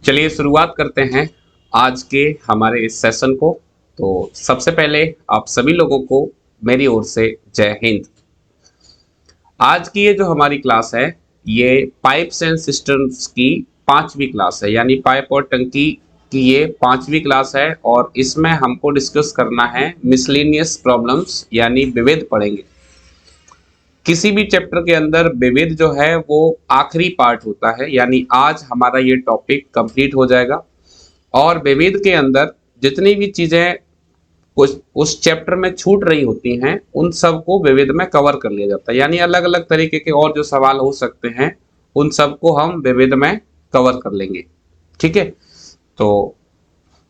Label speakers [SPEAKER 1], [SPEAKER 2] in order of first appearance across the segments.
[SPEAKER 1] चलिए शुरुआत करते हैं आज के हमारे इस सेशन को। तो सबसे पहले आप सभी लोगों को मेरी ओर से जय हिंद। आज की ये जो हमारी क्लास है ये पाइप्स एंड सिस्टम्स की पांचवी क्लास है, यानी पाइप और टंकी की ये पांचवी क्लास है और इसमें हमको डिस्कस करना है मिसलेनियस प्रॉब्लम्स यानी विविध पढ़ेंगे। किसी भी चैप्टर के अंदर विविध जो है वो आखिरी पार्ट होता है, यानी आज हमारा ये टॉपिक कंप्लीट हो जाएगा और विविध के अंदर जितनी भी चीजें उस चैप्टर में छूट रही होती हैं उन सब को विविध में कवर कर लिया जाता है, यानी अलग अलग तरीके के और जो सवाल हो सकते हैं उन सब को हम विविध में कवर कर लेंगे। ठीक है, तो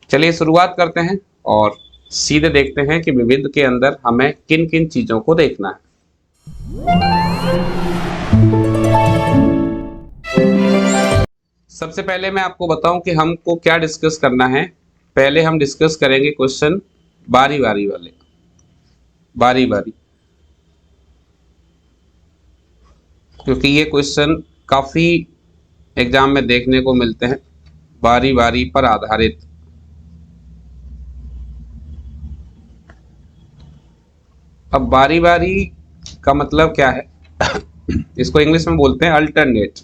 [SPEAKER 1] चलिए शुरुआत करते हैं और सीधे देखते हैं कि विविध के अंदर हमें किन किन चीजों को देखना है। सबसे पहले मैं आपको बताऊं कि हमको क्या डिस्कस करना है। पहले हम डिस्कस करेंगे क्वेश्चन बारी बारी वाले, बारी बारी, क्योंकि ये क्वेश्चन काफी एग्जाम में देखने को मिलते हैं, बारी बारी पर आधारित। अब बारी बारी का मतलब क्या है इसको इंग्लिश में बोलते हैं अल्टरनेट।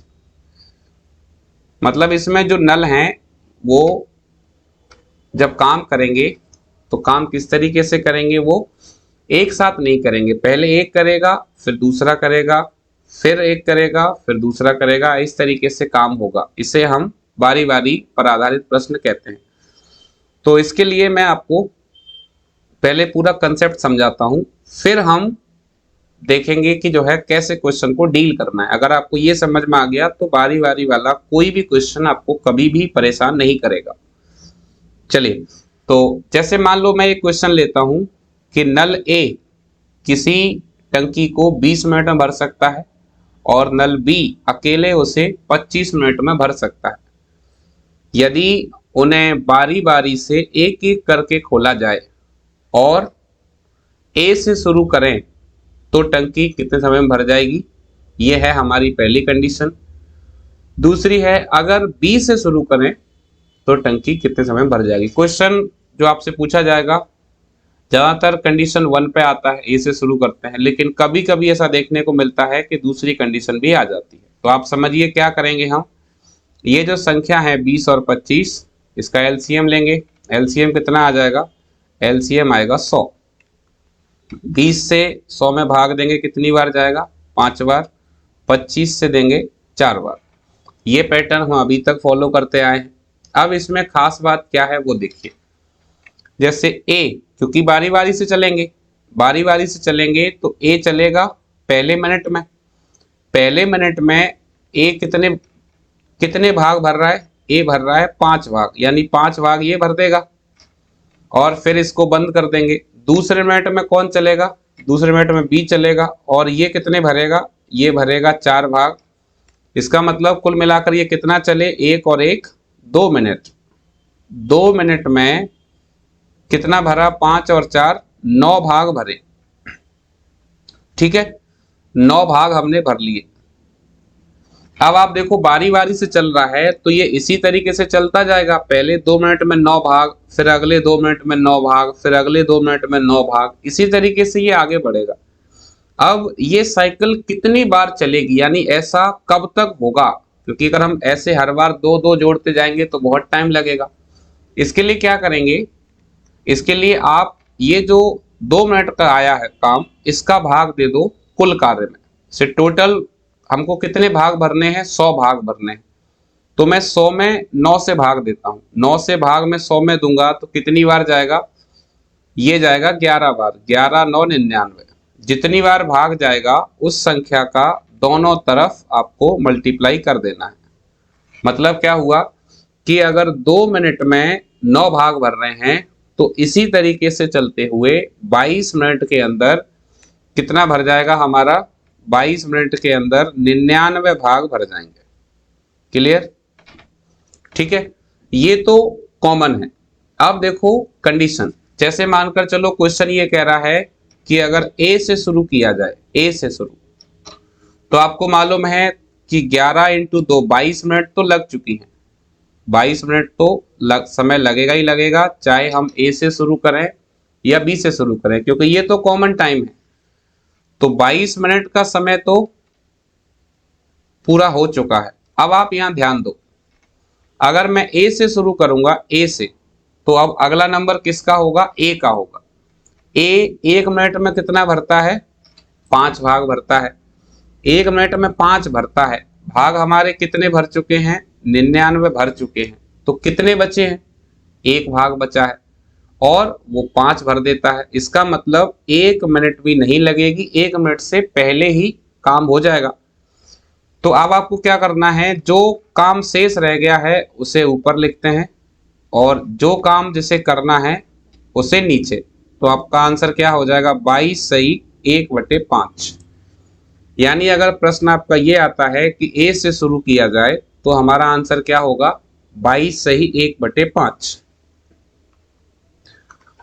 [SPEAKER 1] मतलब इसमें जो नल हैं वो जब काम करेंगे तो काम किस तरीके से करेंगे, वो एक साथ नहीं करेंगे। पहले एक करेगा फिर दूसरा करेगा, फिर एक करेगा फिर दूसरा करेगा, इस तरीके से काम होगा। इसे हम बारी बारी पर आधारित प्रश्न कहते हैं। तो इसके लिए मैं आपको पहले पूरा कंसेप्ट समझाता हूं, फिर हम देखेंगे कि जो है कैसे क्वेश्चन को डील करना है। अगर आपको ये समझ में आ गया तो बारी बारी वाला कोई भी क्वेश्चन आपको कभी भी परेशान नहीं करेगा। चलिए, तो जैसे मान लो मैं एक क्वेश्चन लेता हूं कि नल ए किसी टंकी को 20 मिनट में भर सकता है और नल बी अकेले उसे 25 मिनट में भर सकता है। यदि उन्हें बारी बारी से एक एक करके खोला जाए और ए से शुरू करें तो टंकी कितने समय में भर जाएगी, ये है हमारी पहली कंडीशन। दूसरी है अगर बी से शुरू करें तो टंकी कितने समय में भर जाएगी। क्वेश्चन जो आपसे पूछा जाएगा ज्यादातर कंडीशन 1 पे आता है, ए से शुरू करते हैं, लेकिन कभी कभी ऐसा देखने को मिलता है कि दूसरी कंडीशन भी आ जाती है। तो आप समझिए क्या करेंगे हम, ये जो संख्या है 20 और 25, इसका एलसीएम लेंगे। एलसीएम कितना आ जाएगा, एलसीएम आएगा 100। 20 से 100 में भाग देंगे कितनी बार जाएगा, 5 बार। 25 से देंगे 4 बार। ये पैटर्न हम अभी तक फॉलो करते आए हैं। अब इसमें खास बात क्या है वो देखिए। जैसे ए, क्योंकि बारी बारी से चलेंगे, बारी बारी से चलेंगे तो ए चलेगा पहले मिनट में। पहले मिनट में ए कितने भाग भर रहा है, ए भर रहा है 5 भाग, यानी 5 भाग ये भर देगा और फिर इसको बंद कर देंगे। दूसरे मिनट में कौन चलेगा, दूसरे मिनट में बी चलेगा और ये कितने भरेगा, ये भरेगा 4 भाग। इसका मतलब कुल मिलाकर ये कितना चले, 1 और 1 2 मिनट। 2 मिनट में कितना भरा, 5 और 4 9 भाग भरे। ठीक है, 9 भाग हमने भर लिए। अब आप देखो बारी बारी से चल रहा है तो ये इसी तरीके से चलता जाएगा। पहले 2 मिनट में 9 भाग, फिर अगले 2 मिनट में 9 भाग, फिर अगले 2 मिनट में 9 भाग, इसी तरीके से ये आगे बढ़ेगा। अब ये साइकिल कितनी बार चलेगी, यानी ऐसा कब तक होगा, क्योंकि अगर हम ऐसे हर बार 2-2 जोड़ते जाएंगे तो बहुत टाइम लगेगा। इसके लिए क्या करेंगे, इसके लिए आप ये जो 2 मिनट का आया है काम, इसका भाग दे दो कुल कार्य में से। टोटल हमको कितने भाग भरने हैं, 100 भाग भरने हैं। तो मैं 100 में 9 से भाग देता हूं। 9 से भाग में 100 में दूंगा तो कितनी बार जाएगा, ये जाएगा 11 बार। 11 9 99। जितनी बार भाग जाएगा उस संख्या का दोनों तरफ आपको मल्टीप्लाई कर देना है। मतलब क्या हुआ कि अगर 2 मिनट में 9 भाग भर रहे हैं तो इसी तरीके से चलते हुए 22 मिनट के अंदर कितना भर जाएगा हमारा, 22 मिनट के अंदर 99 भाग भर जाएंगे। क्लियर, ठीक है, ये तो कॉमन है। अब देखो कंडीशन, जैसे मानकर चलो क्वेश्चन ये कह रहा है कि अगर ए से शुरू किया जाए, ए से शुरू, तो आपको मालूम है कि 11 × 2 22 मिनट तो लग चुकी हैं। 22 मिनट तो समय लगेगा ही लगेगा, चाहे हम ए से शुरू करें या बी से शुरू करें, क्योंकि ये तो कॉमन टाइम है। तो 22 मिनट का समय तो पूरा हो चुका है। अब आप यहां ध्यान दो, अगर मैं ए से शुरू करूंगा, ए से, तो अब अगला नंबर किसका होगा? ए का होगा। ए 1 मिनट में कितना भरता है? 5 भाग भरता है। 1 मिनट में 5 भरता है, भाग हमारे कितने भर चुके हैं? 99 भर चुके हैं। तो कितने बचे हैं? 1 भाग बचा है और वो 5 भर देता है। इसका मतलब 1 मिनट भी नहीं लगेगी, 1 मिनट से पहले ही काम हो जाएगा। तो अब आपको क्या करना है, जो काम शेष रह गया है उसे ऊपर लिखते हैं और जो काम जिसे करना है उसे नीचे। तो आपका आंसर क्या हो जाएगा? 22 सही 1/5। यानी अगर प्रश्न आपका ये आता है कि ए से शुरू किया जाए तो हमारा आंसर क्या होगा? 22 सही 1/5।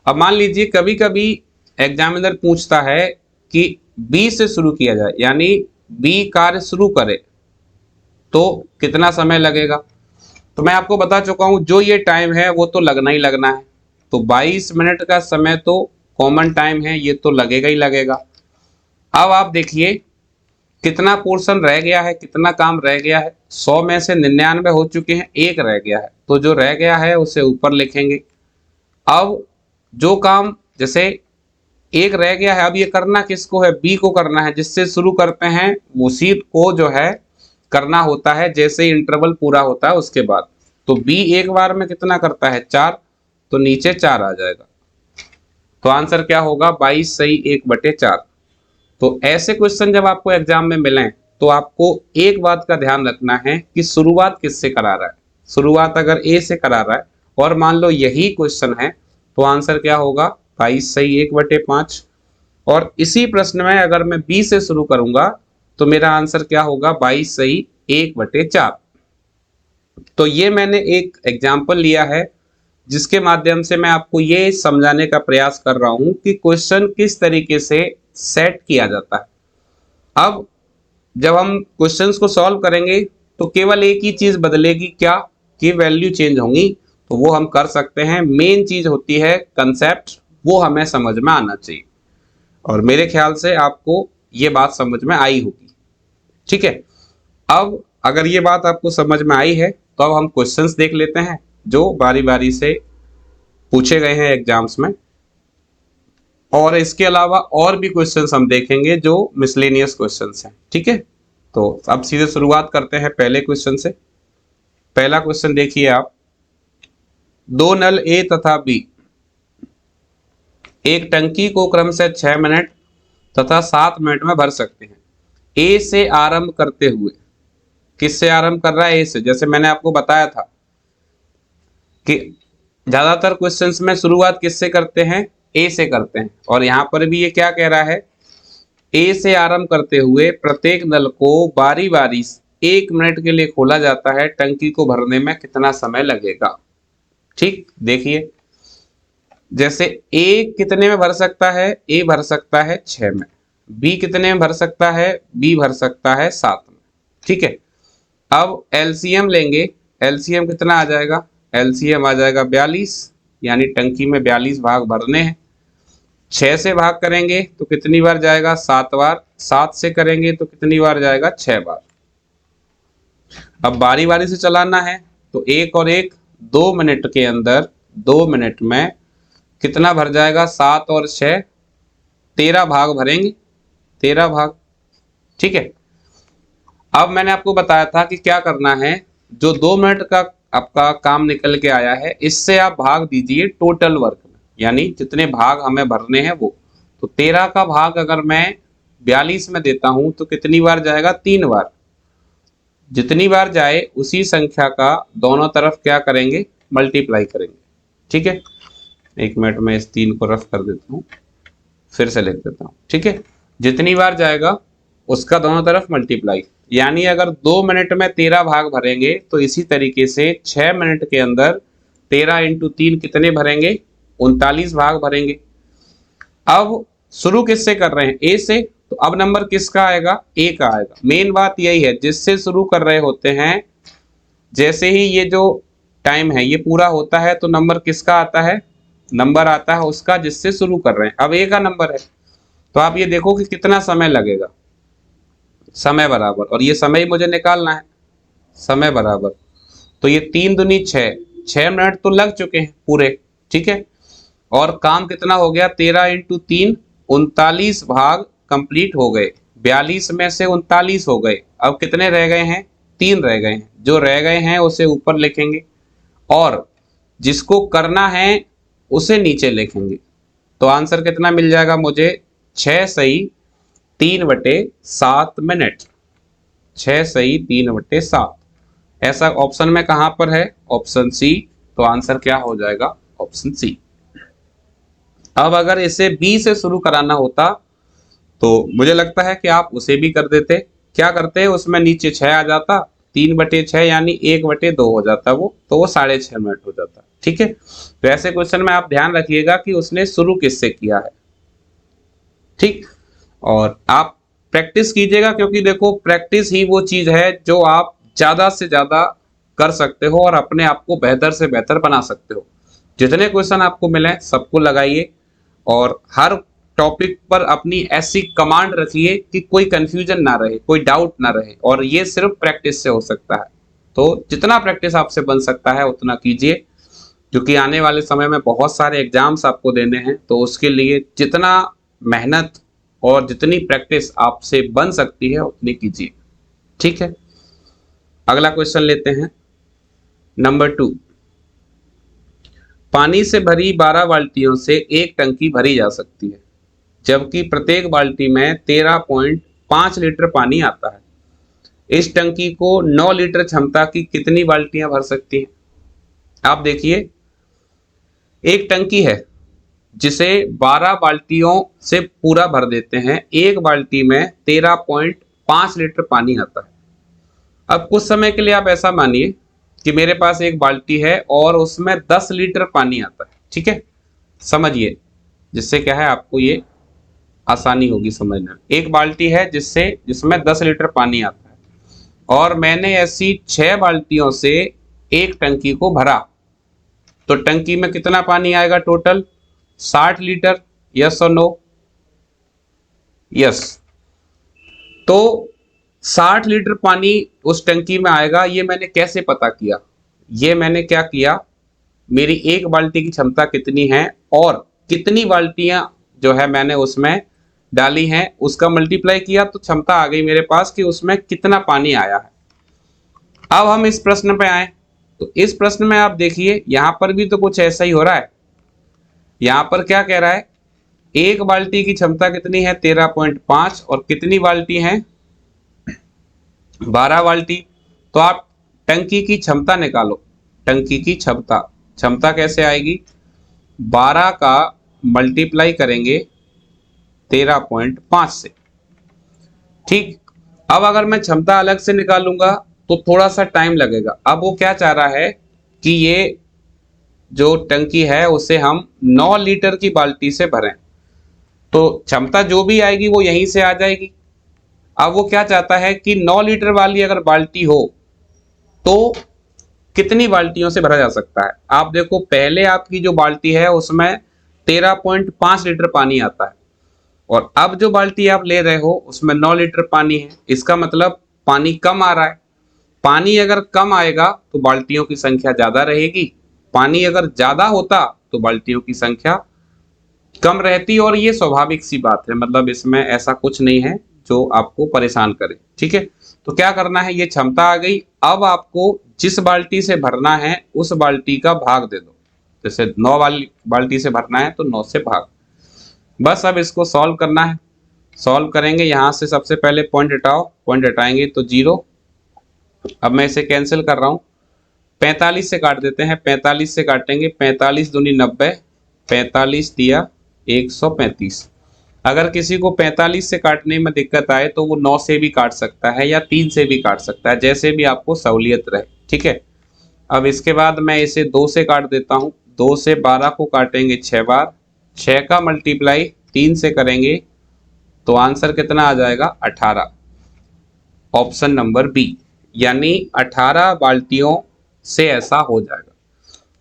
[SPEAKER 1] अब मान लीजिए कभी कभी एग्जामिनर पूछता है कि बी से शुरू किया जाए, यानी बी कार्य शुरू करे तो कितना समय लगेगा। तो मैं आपको बता चुका हूं, जो ये टाइम है वो तो लगना ही लगना है। तो 22 मिनट का समय तो कॉमन टाइम है, ये तो लगेगा ही लगेगा। अब आप देखिए कितना पोर्शन रह गया है, कितना काम रह गया है। 100 में से 99 हो चुके हैं, 1 रह गया है, तो जो रह गया है उसे ऊपर लिखेंगे। अब जो काम जैसे 1 रह गया है, अब ये करना किसको है? बी को करना है। जिससे शुरू करते हैं उसी को जो है करना होता है, जैसे ही इंटरवल पूरा होता है उसके बाद। तो बी एक बार में कितना करता है? 4, तो नीचे 4 आ जाएगा। तो आंसर क्या होगा? 22 सही 1/4। तो ऐसे क्वेश्चन जब आपको एग्जाम में मिलें तो आपको एक बात का ध्यान रखना है कि शुरुआत किससे करा रहा है। शुरुआत अगर ए से करा रहा है और मान लो यही क्वेश्चन है तो आंसर क्या होगा? 22 सही 1/5। और इसी प्रश्न में अगर मैं बी से शुरू करूंगा तो मेरा आंसर क्या होगा? 22 सही 1/4। तो ये मैंने एक एग्जाम्पल लिया है जिसके माध्यम से मैं आपको ये समझाने का प्रयास कर रहा हूं कि क्वेश्चन किस तरीके से सेट किया जाता है। अब जब हम क्वेश्चंस को सॉल्व करेंगे तो केवल एक ही चीज बदलेगी, क्या? कि वैल्यू चेंज होंगी। तो वो हम कर सकते हैं। मेन चीज होती है कंसेप्ट, वो हमें समझ में आना चाहिए। और मेरे ख्याल से आपको ये बात समझ में आई होगी। ठीक है, अब अगर ये बात आपको समझ में आई है तो अब हम क्वेश्चंस देख लेते हैं जो बारी बारी से पूछे गए हैं एग्जाम्स में। और इसके अलावा और भी क्वेश्चंस हम देखेंगे जो मिसलेनियस क्वेश्चंस हैं। ठीक है, तो अब सीधे शुरुआत करते हैं पहले क्वेश्चन से। पहला क्वेश्चन देखिए आप, 2 नल ए तथा बी एक टंकी को क्रमशः 6 मिनट तथा 7 मिनट में भर सकते हैं। ए से आरंभ करते हुए, किससे आरंभ कर रहा है? ए से। जैसे मैंने आपको बताया था कि ज्यादातर क्वेश्चंस में शुरुआत किससे करते हैं? ए से करते हैं। और यहां पर भी ये क्या कह रहा है? ए से आरंभ करते हुए प्रत्येक नल को बारी बारी 1 मिनट के लिए खोला जाता है। टंकी को भरने में कितना समय लगेगा? ठीक, देखिए जैसे ए कितने में भर सकता है? ए भर सकता है 6 में। बी कितने में भर सकता है? बी भर सकता है 7 में। ठीक है, अब एलसीएम लेंगे। एलसीएम कितना आ जाएगा? एलसीएम आ जाएगा 42, यानी टंकी में 42 भाग भरने हैं। 6 से भाग करेंगे तो कितनी बार जाएगा? 7 बार। 7 से करेंगे तो कितनी बार जाएगा? 6 बार। अब बारी बारी से चलाना है तो 1 और 1 2 मिनट के अंदर, 2 मिनट में कितना भर जाएगा? 7 और 6 13 भाग भरेंगे, 13 भाग। ठीक है, अब मैंने आपको बताया था कि क्या करना है। जो 2 मिनट का आपका काम निकल के आया है, इससे आप भाग दीजिए टोटल वर्क में, यानी जितने भाग हमें भरने हैं वो। तो 13 का भाग अगर मैं 42 में देता हूं तो कितनी बार जाएगा? 3 बार। जितनी बार जाए उसी संख्या का दोनों तरफ क्या करेंगे? मल्टीप्लाई करेंगे। ठीक है, 1 मिनट में इस 3 को रफ कर देता हूं, फिर से लिख देता हूं। ठीक है, जितनी बार जाएगा उसका दोनों तरफ मल्टीप्लाई, यानी अगर 2 मिनट में 13 भाग भरेंगे तो इसी तरीके से 6 मिनट के अंदर 13 × 3 कितने भरेंगे? 39 भाग भरेंगे। अब शुरू किससे कर रहे हैं? ए से। तो अब नंबर किसका आएगा? ए का आएगा। मेन बात यही है, जिससे शुरू कर रहे होते हैं, जैसे ही ये जो टाइम है ये पूरा होता है तो नंबर किसका आता है, नंबर आता है उसका जिससे शुरू कर रहे हैं। अब ए का नंबर है तो आप ये देखो कि कितना समय लगेगा, समय बराबर, और ये समय ही मुझे निकालना है, समय बराबर, तो ये 3 दूनी 6, 6 मिनट तो लग चुके हैं पूरे, ठीक है। और काम कितना हो गया, 13 × 3 39 भाग कंप्लीट हो गए, 42 में से 39 हो गए। अब कितने रह गए हैं, 3 रह गए हैं, जो रह गए हैं उसे ऊपर लिखेंगे और जिसको करना है उसे नीचे लिखेंगे। तो आंसर कितना मिल जाएगा मुझे, 6 सही 3/7 मिनट, 6 सही 3/7। ऐसा ऑप्शन में कहां पर है, ऑप्शन सी, तो आंसर क्या हो जाएगा, ऑप्शन सी। अब अगर इसे बी से शुरू कराना होता तो मुझे लगता है कि आप उसे भी कर देते। क्या करते, उसमें नीचे 6 आ जाता, 3/6 यानी 1/2 हो जाता वो, तो वो 6.5 मिनट हो जाता, ठीक है। तो ऐसे क्वेश्चन में आप ध्यान रखिएगा कि उसने शुरू किससे किया है, ठीक। और आप प्रैक्टिस कीजिएगा, क्योंकि देखो प्रैक्टिस ही वो चीज है जो आप ज्यादा से ज्यादा कर सकते हो और अपने आप को बेहतर से बेहतर बना सकते हो। जितने क्वेश्चन आपको मिले सबको लगाइए और हर टॉपिक पर अपनी ऐसी कमांड रखिए कि कोई कंफ्यूजन ना रहे, कोई डाउट ना रहे, और ये सिर्फ प्रैक्टिस से हो सकता है। तो जितना प्रैक्टिस आपसे बन सकता है उतना कीजिए, क्योंकि आने वाले समय में बहुत सारे एग्जाम्स आपको देने हैं, तो उसके लिए जितना मेहनत और जितनी प्रैक्टिस आपसे बन सकती है उतनी कीजिए, ठीक है। अगला क्वेश्चन लेते हैं, नंबर 2। पानी से भरी 12 बाल्टियों से एक टंकी भरी जा सकती है, जबकि प्रत्येक बाल्टी में 13.5 लीटर पानी आता है। इस टंकी को 9 लीटर क्षमता की कितनी बाल्टियां भर सकती हैं? आप देखिए, एक टंकी है जिसे 12 बाल्टियों से पूरा भर देते हैं, एक बाल्टी में 13.5 लीटर पानी आता है। अब कुछ समय के लिए आप ऐसा मानिए कि मेरे पास एक बाल्टी है और उसमें 10 लीटर पानी आता है, ठीक है। समझिए, जिससे क्या है आपको ये आसानी होगी समझना। एक बाल्टी है जिसमें 10 लीटर पानी आता है और मैंने ऐसी 6 बाल्टियों से एक टंकी को भरा, तो टंकी में कितना पानी आएगा टोटल, 60 लीटर। यस और नो, यस। तो 60 लीटर पानी उस टंकी में आएगा। ये मैंने कैसे पता किया, ये मैंने क्या किया, मेरी एक बाल्टी की क्षमता कितनी है और कितनी बाल्टियां जो है मैंने उसमें डाली हैं उसका मल्टीप्लाई किया, तो क्षमता आ गई मेरे पास कि उसमें कितना पानी आया है। अब हम इस प्रश्न पे आए, तो इस प्रश्न में आप देखिए यहां पर भी तो कुछ ऐसा ही हो रहा है। यहां पर क्या कह रहा है, एक बाल्टी की क्षमता कितनी है 13.5 और कितनी बाल्टी है 12 बाल्टी। तो आप टंकी की क्षमता निकालो, टंकी की क्षमता, क्षमता कैसे आएगी, 12 का मल्टीप्लाई करेंगे 13.5 से, ठीक। अब अगर मैं क्षमता अलग से निकालूंगा तो थोड़ा सा टाइम लगेगा। अब वो क्या चाह रहा है कि ये जो टंकी है उसे हम 9 लीटर की बाल्टी से भरें, तो क्षमता जो भी आएगी वो यहीं से आ जाएगी। अब वो क्या चाहता है कि 9 लीटर वाली अगर बाल्टी हो तो कितनी बाल्टियों से भरा जा सकता है। आप देखो, पहले आपकी जो बाल्टी है उसमें 13.5 लीटर पानी आता है और अब जो बाल्टी आप ले रहे हो उसमें 9 लीटर पानी है। इसका मतलब पानी कम आ रहा है। पानी अगर कम आएगा तो बाल्टियों की संख्या ज्यादा रहेगी, पानी अगर ज्यादा होता तो बाल्टियों की संख्या कम रहती, और ये स्वाभाविक सी बात है, मतलब इसमें ऐसा कुछ नहीं है जो आपको परेशान करे, ठीक है। तो क्या करना है, ये क्षमता आ गई। अब आपको जिस बाल्टी से भरना है उस बाल्टी का भाग दे दो। जैसे 9 वाली बाल्टी से भरना है तो 9 से भाग। बस अब इसको सॉल्व करना है। सॉल्व करेंगे, यहां से सबसे पहले पॉइंट हटाओ, पॉइंट हटाएंगे तो 0। अब मैं इसे कैंसिल कर रहा हूं, 45 से काट देते हैं, 45 से काटेंगे, 45 दूनी 90, 45 दिया 135। अगर किसी को 45 से काटने में दिक्कत आए तो वो 9 से भी काट सकता है या 3 से भी काट सकता है, जैसे भी आपको सहूलियत रहे, ठीक है। अब इसके बाद मैं इसे 2 से काट देता हूं, 2 से 12 को काटेंगे 6 बार, 6 का मल्टीप्लाई 3 से करेंगे तो आंसर कितना आ जाएगा 18, ऑप्शन नंबर बी, यानी 18 बाल्टियों से ऐसा हो जाएगा।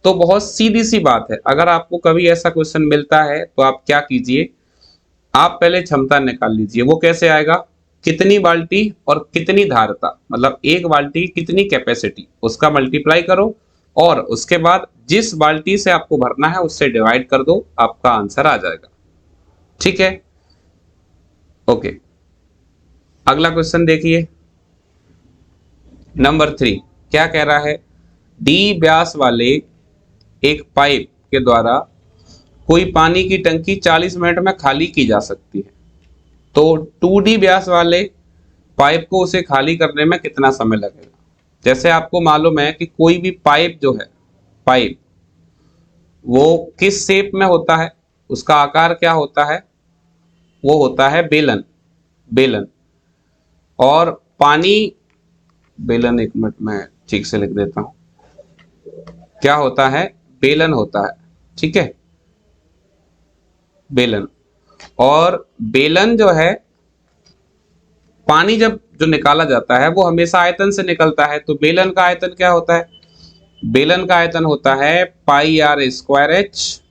[SPEAKER 1] तो बहुत सीधी सी बात है, अगर आपको कभी ऐसा क्वेश्चन मिलता है तो आप क्या कीजिए, आप पहले क्षमता निकाल लीजिए। वो कैसे आएगा, कितनी बाल्टी और कितनी धारता, मतलब एक बाल्टी की कितनी कैपेसिटी, उसका मल्टीप्लाई करो और उसके बाद जिस बाल्टी से आपको भरना है उससे डिवाइड कर दो, आपका आंसर आ जाएगा। ठीक है, ओके। अगला क्वेश्चन देखिए, नंबर 3 क्या कह रहा है, डी व्यास वाले एक पाइप के द्वारा कोई पानी की टंकी 40 मिनट में खाली की जा सकती है, तो 2D व्यास वाले पाइप को उसे खाली करने में कितना समय लगेगा। जैसे आपको मालूम है कि कोई भी पाइप जो है, पाइप वो किस शेप में होता है, उसका आकार क्या होता है, वो होता है बेलन, बेलन। और पानी, बेलन, एक मिनट में ठीक से लिख देता हूं, क्या होता है, बेलन होता है। ठीक है, बेलन। और बेलन जो है, पानी जब जो निकाला जाता है वो हमेशा आयतन से निकलता है, तो बेलन का आयतन क्या होता है, बेलन का आयतन होता है पाई आर स्क्वायर एच।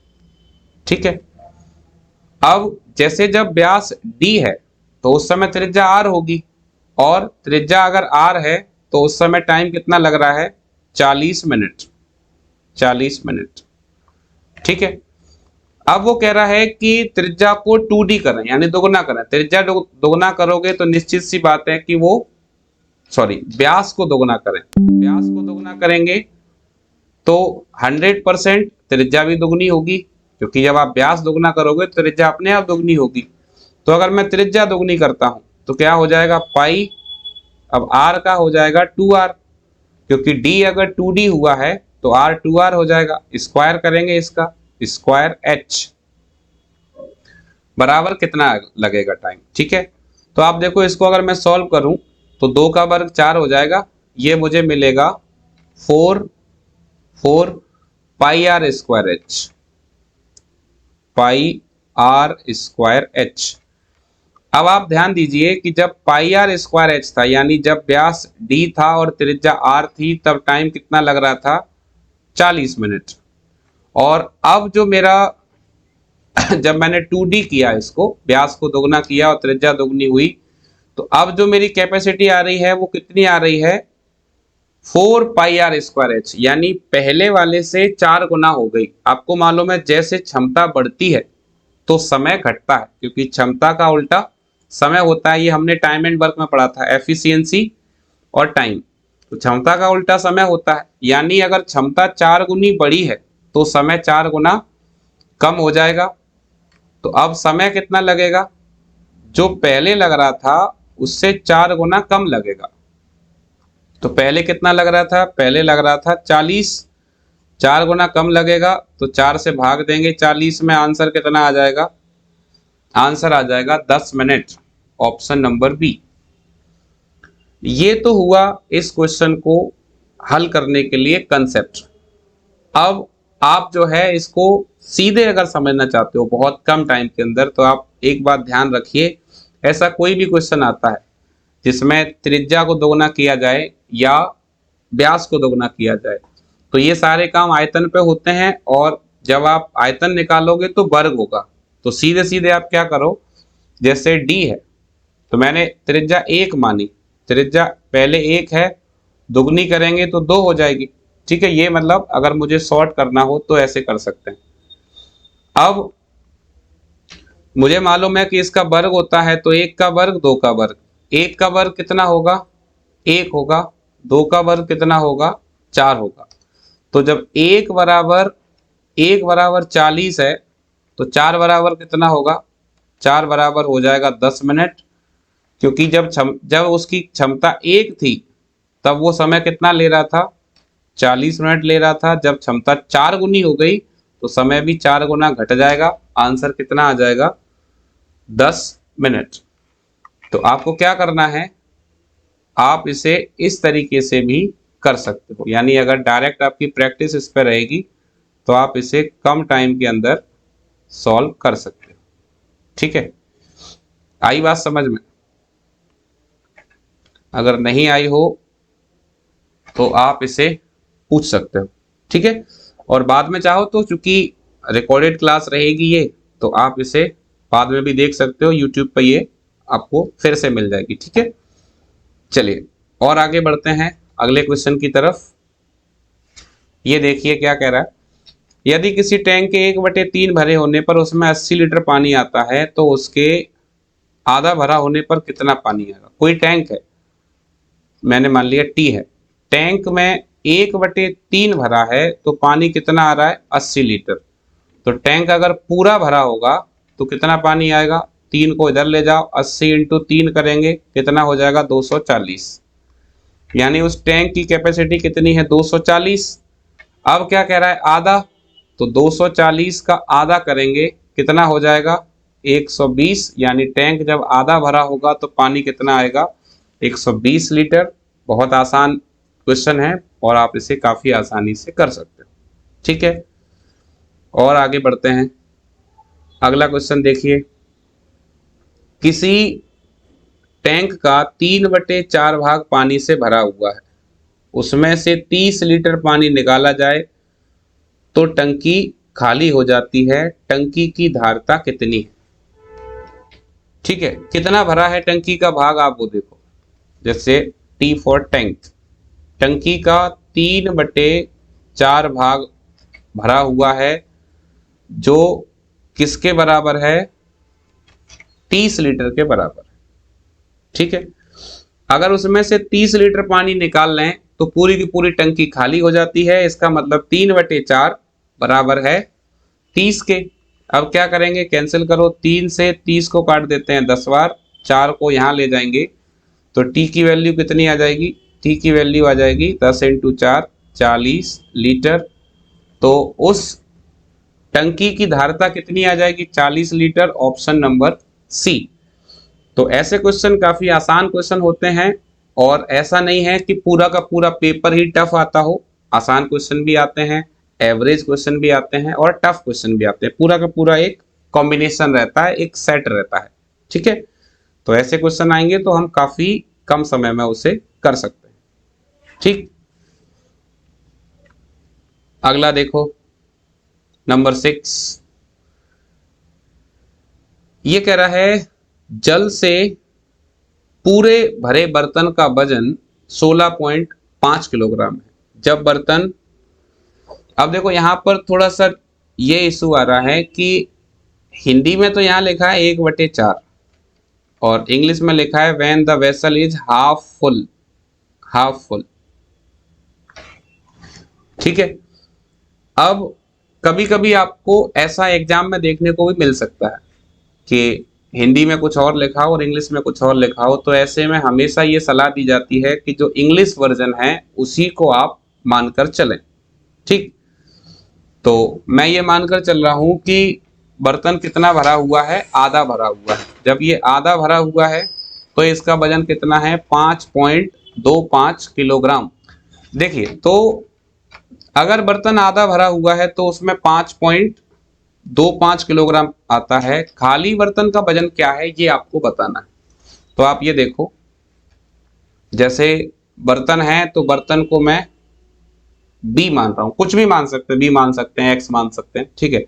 [SPEAKER 1] ठीक है, अब जैसे जब व्यास डी है तो उस समय त्रिज्या आर होगी, और त्रिज्या अगर आर है तो उस समय टाइम कितना लग रहा है, 40 मिनट, 40 मिनट। ठीक है, अब वो कह रहा है कि त्रिज्या को 2D करें, यानी दोगुना करें। त्रिज्या दोगुना करोगे तो निश्चित सी बात है कि वो, सॉरी, व्यास को दोगुना करें, व्यास को दोगुना करेंगे तो 100% त्रिज्या भी दोगुनी होगी, क्योंकि जब आप व्यास दोगुना करोगे तो त्रिज्या अपने आप दोगुनी होगी। तो अगर मैं त्रिज्या दोगुनी करता हूं तो क्या हो जाएगा, पाई, अब आर का हो जाएगा 2r, क्योंकि डी अगर 2D हुआ है तो आर 2r हो जाएगा। स्क्वायर करेंगे इसका, स्क्वायर एच बराबर कितना लगेगा टाइम। ठीक है, तो आप देखो इसको अगर मैं सॉल्व करूं तो 2 का वर्ग 4 हो जाएगा, ये मुझे मिलेगा 4 pi R square H, pi R square H. अब आप ध्यान दीजिए कि जब पाई आर स्क्वायर एच था, यानी जब व्यास डी था और त्रिज्या आर थी, तब टाइम कितना लग रहा था, 40 मिनट। और अब जो मेरा जब मैंने 2D किया, इसको व्यास को दोगुना किया और त्रिज्या दोगुनी हुई, तो अब जो मेरी कैपेसिटी आ रही है वो कितनी आ रही है, 4 पाई आर स्क्वायर एच, यानी पहले वाले से 4 गुना हो गई। आपको मालूम है जैसे क्षमता बढ़ती है तो समय घटता है, क्योंकि क्षमता का उल्टा समय होता है। ये हमने टाइम एंड वर्क में पढ़ा था, एफिशिएंसी और टाइम। तो क्षमता का उल्टा समय होता है, यानी अगर क्षमता 4 गुनी बढ़ी है तो समय 4 गुना कम हो जाएगा। तो अब समय कितना लगेगा, जो पहले लग रहा था उससे 4 गुना कम लगेगा। तो पहले कितना लग रहा था, पहले लग रहा था 40, 4 गुना कम लगेगा, तो 4 से भाग देंगे 40 में, आंसर कितना आ जाएगा, आंसर आ जाएगा 10 मिनट, ऑप्शन नंबर बी। ये तो हुआ इस क्वेश्चन को हल करने के लिए कंसेप्ट। अब आप जो है इसको सीधे अगर समझना चाहते हो बहुत कम टाइम के अंदर, तो आप एक बात ध्यान रखिए, ऐसा कोई भी क्वेश्चन आता है जिसमें त्रिज्या को दोगुना किया जाए या व्यास को दोगुना किया जाए, तो ये सारे काम आयतन पे होते हैं, और जब आप आयतन निकालोगे तो वर्ग होगा। तो सीधे सीधे आप क्या करो, जैसे डी है तो मैंने त्रिज्या 1 मानी, त्रिज्या पहले 1 है, दुगनी करेंगे तो 2 हो जाएगी। ठीक है, ये मतलब अगर मुझे शॉर्ट करना हो तो ऐसे कर सकते हैं। अब मुझे मालूम है कि इसका वर्ग होता है, तो 1 का वर्ग 2 का वर्ग, 1 का वर्ग कितना होगा, 1 होगा, 2 का वर्ग कितना होगा, 4 होगा। तो जब 1 बराबर 40 है तो 4 बराबर कितना होगा, 4 बराबर हो जाएगा 10 मिनट, क्योंकि जब उसकी क्षमता 1 थी तब वो समय कितना ले रहा था, 40 मिनट ले रहा था। जब क्षमता 4 गुनी हो गई तो समय भी 4 गुना घट जाएगा, आंसर कितना आ जाएगा, 10 मिनट। तो आपको क्या करना है, आप इसे इस तरीके से भी कर सकते हो, यानी अगर डायरेक्ट आपकी प्रैक्टिस इस पर रहेगी तो आप इसे कम टाइम के अंदर सॉल्व कर सकते हो। ठीक है, आई बात समझ में? अगर नहीं आई हो तो आप इसे पूछ सकते हो। ठीक है, और बाद में चाहो तो, चूंकि रिकॉर्डेड क्लास रहेगी ये, तो आप इसे बाद में भी देख सकते हो, यूट्यूब पर ये आपको फिर से मिल जाएगी। ठीक है, चलिए और आगे बढ़ते हैं अगले क्वेश्चन की तरफ। ये देखिए क्या कह रहा है, यदि किसी टैंक के 1/3 भरे होने पर उसमें 80 लीटर पानी आता है तो उसके आधा भरा होने पर कितना पानी आएगा। कोई टैंक है, मैंने मान लिया टी है, टैंक में 1/3 भरा है तो पानी कितना आ रहा है 80 लीटर। तो टैंक अगर पूरा भरा होगा तो कितना पानी आएगा, 3 को इधर ले जाओ, 80 × 3 करेंगे कितना हो जाएगा 240, यानी उस टैंक की कैपेसिटी कितनी है 240। अब क्या कह रहा है आधा, तो 240 का आधा करेंगे कितना हो जाएगा 120, यानी टैंक जब आधा भरा होगा तो पानी कितना आएगा 120 लीटर। बहुत आसान क्वेश्चन है और आप इसे काफी आसानी से कर सकते हो। ठीक है, और आगे बढ़ते हैं। अगला क्वेश्चन देखिए, किसी टैंक का 3/4 भाग पानी से भरा हुआ है, उसमें से 30 लीटर पानी निकाला जाए तो टंकी खाली हो जाती है, टंकी की धारता कितनी है। ठीक है, कितना भरा है टंकी का भाग आप वो देखो, जैसे टी फॉर टैंक, टंकी का 3/4 भाग भरा हुआ है जो किसके बराबर है 30 लीटर के बराबर। ठीक है, अगर उसमें से 30 लीटर पानी निकाल लें तो पूरी की पूरी टंकी खाली हो जाती है, इसका मतलब 3/4 बराबर है 30 के। अब क्या करेंगे, कैंसिल करो, 3 से 30 को काट देते हैं 10 बार, 4 को यहां ले जाएंगे तो टी की वैल्यू कितनी आ जाएगी, टी की वैल्यू आ जाएगी 10 × 4 40 लीटर। तो उस टंकी की धारता कितनी आ जाएगी 40 लीटर, ऑप्शन नंबर सी। तो ऐसे क्वेश्चन काफी आसान क्वेश्चन होते हैं, और ऐसा नहीं है कि पूरा का पूरा पेपर ही टफ आता हो, आसान क्वेश्चन भी आते हैं, एवरेज क्वेश्चन भी आते हैं और टफ क्वेश्चन भी आते हैं, पूरा का पूरा एक कॉम्बिनेशन रहता है, एक सेट रहता है। ठीक है, तो ऐसे क्वेश्चन आएंगे तो हम काफी कम समय में उसे कर सकते हैं। ठीक, अगला देखो नंबर 6, ये कह रहा है जल से पूरे भरे बर्तन का वजन 16.5 किलोग्राम है। जब बर्तन, अब देखो यहां पर थोड़ा सा ये इशू आ रहा है कि हिंदी में तो यहां लिखा है 1/4 और इंग्लिश में लिखा है when the vessel is half full, half full. ठीक है, अब कभी कभी आपको ऐसा एग्जाम में देखने को भी मिल सकता है कि हिंदी में कुछ और लिखा हो और इंग्लिश में कुछ और लिखा हो, तो ऐसे में हमेशा ये सलाह दी जाती है कि जो इंग्लिश वर्जन है उसी को आप मानकर चलें। ठीक, तो मैं ये मानकर चल रहा हूं कि बर्तन कितना भरा हुआ है, आधा भरा हुआ है। जब ये आधा भरा हुआ है तो इसका वजन कितना है 5.25 किलोग्राम। देखिए, तो अगर बर्तन आधा भरा हुआ है तो उसमें 5.25 किलोग्राम आता है। खाली बर्तन का वजन क्या है ये आपको बताना है। तो आप ये देखो, जैसे बर्तन है तो बर्तन को मैं बी मान रहा हूं, कुछ भी मान सकते हैं, बी मान सकते हैं, एक्स मान सकते हैं। ठीक है,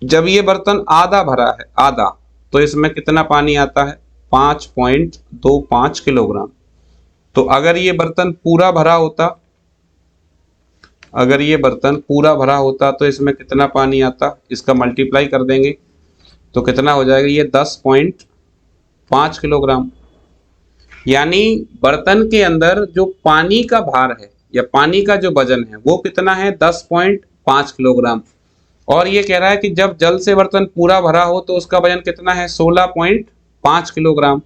[SPEAKER 1] जब ये बर्तन आधा भरा है, आधा, तो इसमें कितना पानी आता है 5.25 किलोग्राम। तो अगर ये बर्तन पूरा भरा होता, अगर ये बर्तन पूरा भरा होता तो इसमें कितना पानी आता, इसका मल्टीप्लाई कर देंगे तो कितना हो जाएगा ये 10.5 किलोग्राम। यानी बर्तन के अंदर जो पानी का भार है या पानी का जो वजन है वो कितना है 10.5 किलोग्राम। और ये कह रहा है कि जब जल से बर्तन पूरा भरा हो तो उसका वजन कितना है 16.5 किलोग्राम।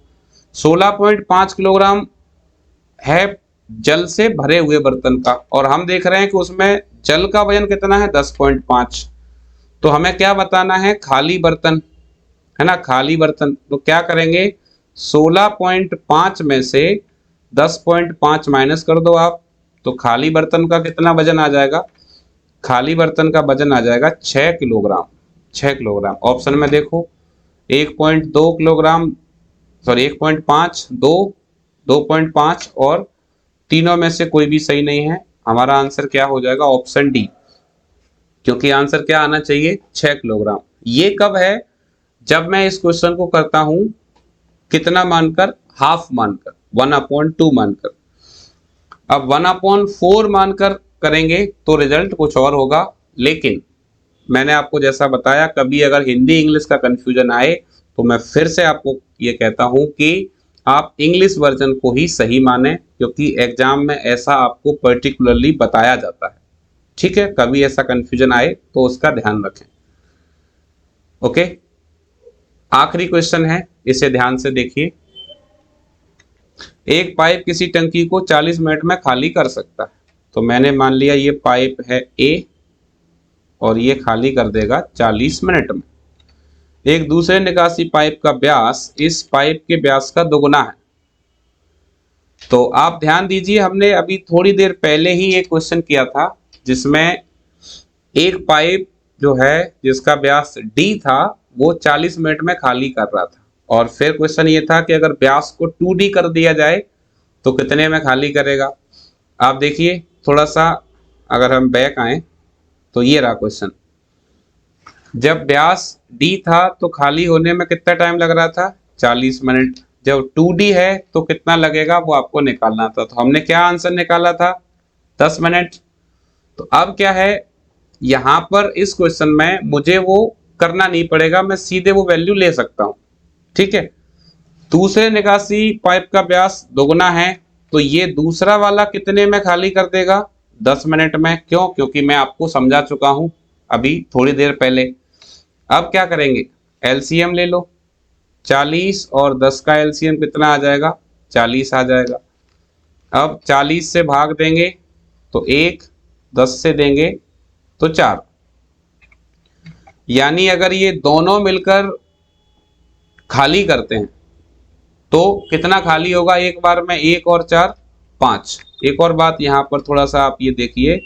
[SPEAKER 1] 16.5 किलोग्राम है जल से भरे हुए बर्तन का, और हम देख रहे हैं कि उसमें जल का वजन कितना है 10.5। तो हमें क्या बताना है, खाली बर्तन है ना, खाली बर्तन। तो क्या करेंगे 16.5 में से 10.5 माइनस कर दो आप, तो खाली बर्तन का कितना वजन आ जाएगा, खाली बर्तन का वजन आ जाएगा 6 किलोग्राम। 6 किलोग्राम, ऑप्शन में देखो 1.2 किलोग्राम, सॉरी 1.5, 2, 2.5 और तीनों में से कोई भी सही नहीं है। हमारा आंसर क्या हो जाएगा, ऑप्शन डी क्योंकि आंसर क्या आना चाहिए, 6 किलोग्राम। ये कब है, जब मैं इस क्वेश्चन को करता हूं कितना मानकर, हाफ मानकर, 1/2 मानकर। अब 1/4 मानकर करेंगे तो रिजल्ट कुछ और होगा। लेकिन मैंने आपको जैसा बताया, कभी अगर हिंदी इंग्लिश का कंफ्यूजन आए तो मैं फिर से आपको ये कहता हूं कि आप इंग्लिश वर्जन को ही सही माने, क्योंकि एग्जाम में ऐसा आपको पर्टिकुलरली बताया जाता है। ठीक है, कभी ऐसा कंफ्यूजन आए तो उसका ध्यान रखें। ओके, आखिरी क्वेश्चन है, इसे ध्यान से देखिए। एक पाइप किसी टंकी को 40 मिनट में खाली कर सकता है। तो मैंने मान लिया ये पाइप है ए और ये खाली कर देगा 40 मिनट में। एक दूसरे निकासी पाइप का व्यास इस पाइप के व्यास का दोगुना है। तो आप ध्यान दीजिए, हमने अभी थोड़ी देर पहले ही एक क्वेश्चन किया था जिसमें एक पाइप जो है जिसका व्यास डी था वो 40 मिनट में खाली कर रहा था, और फिर क्वेश्चन ये था कि अगर व्यास को 2D कर दिया जाए तो कितने में खाली करेगा। आप देखिए थोड़ा सा, अगर हम बैक आए तो ये रहा क्वेश्चन। जब व्यास डी था तो खाली होने में कितना टाइम लग रहा था, 40 मिनट। जब 2D है तो कितना लगेगा वो आपको निकालना था। तो हमने क्या आंसर निकाला था, 10 मिनट। तो अब क्या है, यहां पर इस क्वेश्चन में मुझे वो करना नहीं पड़ेगा, मैं सीधे वो वैल्यू ले सकता हूं। ठीक है, दूसरे निकासी पाइप का व्यास दोगुना है तो ये दूसरा वाला कितने में खाली कर देगा, 10 मिनट में। क्यों, क्योंकि मैं आपको समझा चुका हूं अभी थोड़ी देर पहले। अब क्या करेंगे, एलसीएम ले लो। 40 और 10 का एलसीएम कितना आ जाएगा, 40 आ जाएगा। अब 40 से भाग देंगे तो 1, 10 से देंगे तो 4। यानी अगर ये दोनों मिलकर खाली करते हैं तो कितना खाली होगा एक बार में, 1 और 4 5। एक और बात यहाँ पर थोड़ा सा आप ये देखिए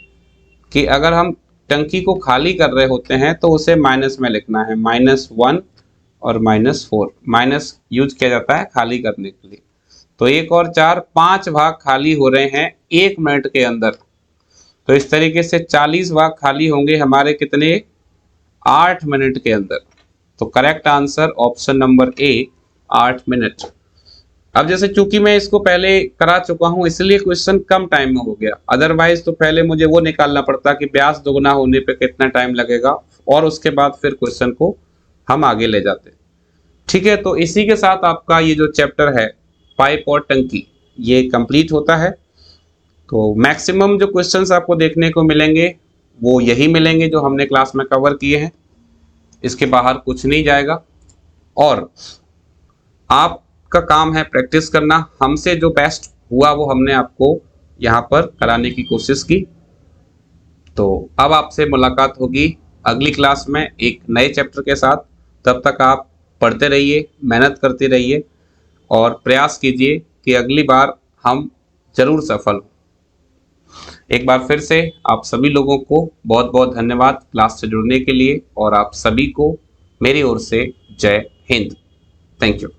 [SPEAKER 1] कि अगर हम टंकी को खाली कर रहे होते हैं तो उसे माइनस में लिखना है, -1 और -4। माइनस यूज किया जाता है खाली करने के लिए। तो 1 और 4 5 भाग खाली हो रहे हैं 1 मिनट के अंदर। तो इस तरीके से 40 भाग खाली होंगे हमारे कितने, 8 मिनट के अंदर। तो correct answer option number A, 8 minute. अब जैसे चूंकि मैं इसको पहले करा चुका हूं इसलिए क्वेश्चन कम टाइम में हो गया, अदरवाइज तो पहले मुझे वो निकालना पड़ता कि व्यास दोगुना होने पे कितना टाइम लगेगा, और उसके बाद फिर क्वेश्चन को हम आगे ले जाते। ठीक है, तो इसी के साथ आपका ये जो चैप्टर है पाइप और टंकी ये कंप्लीट होता है। तो मैक्सिमम जो क्वेश्चंस आपको देखने को मिलेंगे वो यही मिलेंगे जो हमने क्लास में कवर किए हैं, इसके बाहर कुछ नहीं जाएगा। और आपका काम है प्रैक्टिस करना। हमसे जो बेस्ट हुआ वो हमने आपको यहाँ पर कराने की कोशिश की। तो अब आपसे मुलाकात होगी अगली क्लास में एक नए चैप्टर के साथ। तब तक आप पढ़ते रहिए, मेहनत करते रहिए और प्रयास कीजिए कि अगली बार हम जरूर सफल हों। एक बार फिर से आप सभी लोगों को बहुत बहुत धन्यवाद क्लास से जुड़ने के लिए, और आप सभी को मेरी ओर से जय हिंद। Thank you.